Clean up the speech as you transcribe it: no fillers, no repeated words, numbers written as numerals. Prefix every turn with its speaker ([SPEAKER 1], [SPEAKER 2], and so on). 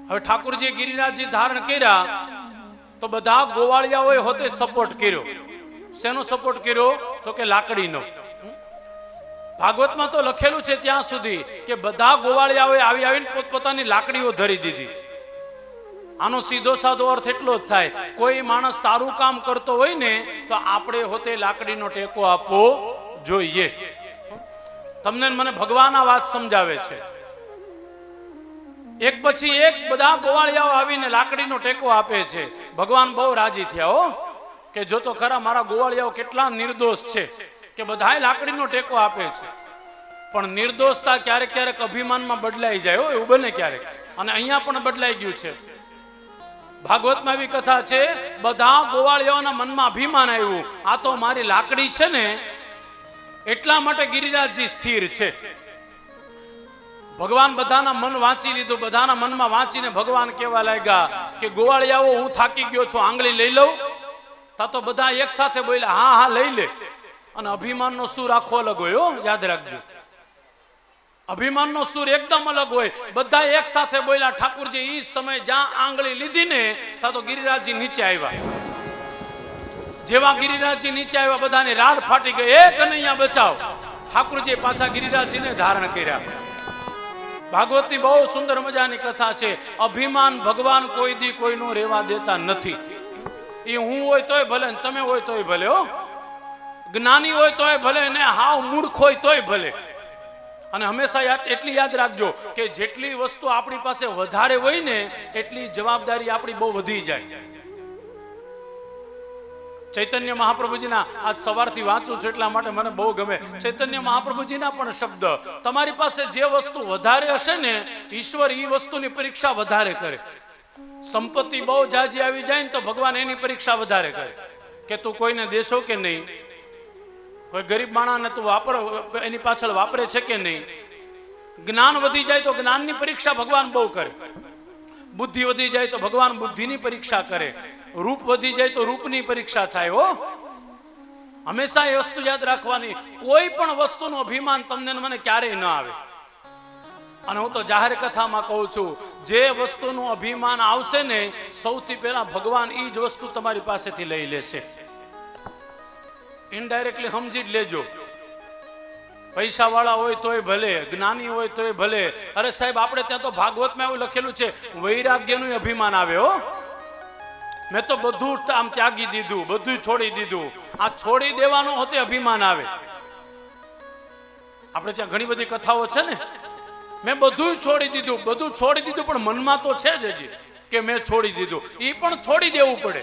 [SPEAKER 1] હવે ઠાકોરજીએ ગિરિરાજજી ધારણ કર્યા તો બધા ગોવાળિયાઓએ હોતે સપોર્ટ કર્યો. શેનો સપોર્ટ કર્યો? તો કે લાકડીનો. ભાગવતમાં તો લખેલું છે ત્યાં સુધી કે બધા ગોવાળિયાઓએ આવીને પોતપોતાની લાકડીઓ ધરી દીધી. આનો સીધો સાધો અર્થ એટલો જ થાય, કોઈ માણસ સારું કામ કરતો હોય ને તો આપણે હોતે લાકડીનો ટેકો આપવો જોઈએ. તમને મને ભગવાન આ વાત સમજાવે છે. એક પછી એક બધા ગોવાળિયાઓ આવીને લાકડીનો ટેકો આપે છે. ભગવાન બહુ રાજી થયા હો કે જો તો ખરા મારા ગોવાળિયાઓ કેટલા નિર્દોષ છે કે બધાય લાકડીનો ટેકો આપે છે. પણ નિર્દોષતા ક્યારેક ક્યારેક અભિમાનમાં બદલાઈ જાય હો, એવું બને ક્યારેક. અને અહીંયા પણ બદલાઈ ગયું છે. ભાગવતમાં એવી કથા છે, બધા ગોવાળિયાઓના મનમાં અભિમાન આવ્યું, આ તો મારી લાકડી છે ને એટલા માટે ગિરિરાજજી સ્થિર છે. ભગવાન બધાના મન વાંચી લીધું. બધાના મનમાં વાંચીને ભગવાન કહેવા લાગ્યા કે ગોવાળિયાઓ હું થાકી ગયો છું, આંગળી લઈ લઉં? તા તો બધા એક સાથે બોલ્યા હા હા લઈ લે. અને અભિમાનનો સૂર આખો અલગ હોય હો, યાદ રાખજો. અભિમાનનો સૂર એકદમ અલગ હોય. બધા એક સાથે બોલ્યા. ઠાકોરજી ઈ સમય જ્યાં આંગળી લીધી ને તા તો ગિરિરાજજી નીચે આવ્યા. જેવા ગિરિરાજજી નીચે આવ્યા બધાની રાડ ફાટી ગઈ. એ કનૈયા બચાવ. ઠાકોરજી પાછા ગિરિરાજજીને ધારણ કર્યા. ભાગવતની બહુ સુંદર મજાની કથા છે. અભિમાન ભગવાન કોઈ દી કોઈનું રહેવા દેતા નથી. એ હું હોય તોય ભલે ને તમે હોય તોય ભલે હો, જ્ઞાની હોય તોય ભલે ને હાવ મૂર્ખ હોય તોય ભલે. અને હંમેશા એટલી યાદ રાખજો કે જેટલી વસ્તુ આપણી પાસે વધારે હોય ને એટલી જવાબદારી આપણી બહુ વધી જાય. ચૈતન્ય મહાપ્રભુજીના આજ સવારથી વાંચું છું એટલા માટે મને બહુ ગમે. ચૈતન્ય મહાપ્રભુજીના પણ શબ્દ, તમારી પાસે જે વસ્તુ વધારે હશે ને ઈશ્વર એ વસ્તુની પરીક્ષા વધારે કરે. સંપત્તિ બહુ જાજી આવી જાય ને તો ભગવાન એની પરીક્ષા વધારે કરે કે તું કોઈને દેશો કે નહીં, કોઈ ગરીબ માણસને તું વાપર એની પાછળ વાપરે છે કે નહીં. જ્ઞાન વધી જાય તો જ્ઞાનની પરીક્ષા ભગવાન બહુ કરે. બુદ્ધિ વધી જાય તો ભગવાન બુદ્ધિની પરીક્ષા કરે. રૂપ વધી જાય તો રૂપની પરીક્ષા થાય હો. હંમેશા એ વસ્તુ યાદ રાખવાની, કોઈ પણ વસ્તુનું અભિમાન તમને મને ક્યારેય ન આવે. અને હું તો જાહેર કથામાં કહું છું, જે વસ્તુનું અભિમાન આવશે ને સૌથી પહેલા ભગવાન એ જ વસ્તુ તમારી પાસેથી લઈ લેશે. ઇનડાયરેક્ટલી સમજી જ લેજો. પૈસા વાળા હોય તોય ભલે, જ્ઞાની હોય તોય ભલે. અરે સાહેબ આપણે ત્યાં તો ભાગવતમાં એવું લખેલું છે વૈરાગ્યનું અભિમાન આવે હો. મેં તો બધું આમ ત્યાગી દીધું, બધું છોડી દીધું. આ છોડી દેવાનું હોતે અભિમાન આવે. આપણે ત્યાં ઘણી બધી કથાઓ છે ને, મેં બધું છોડી દીધું, બધું છોડી દીધું, પણ મનમાં તો છે જ હજી કે મેં છોડી દીધું. એ પણ છોડી દેવું પડે.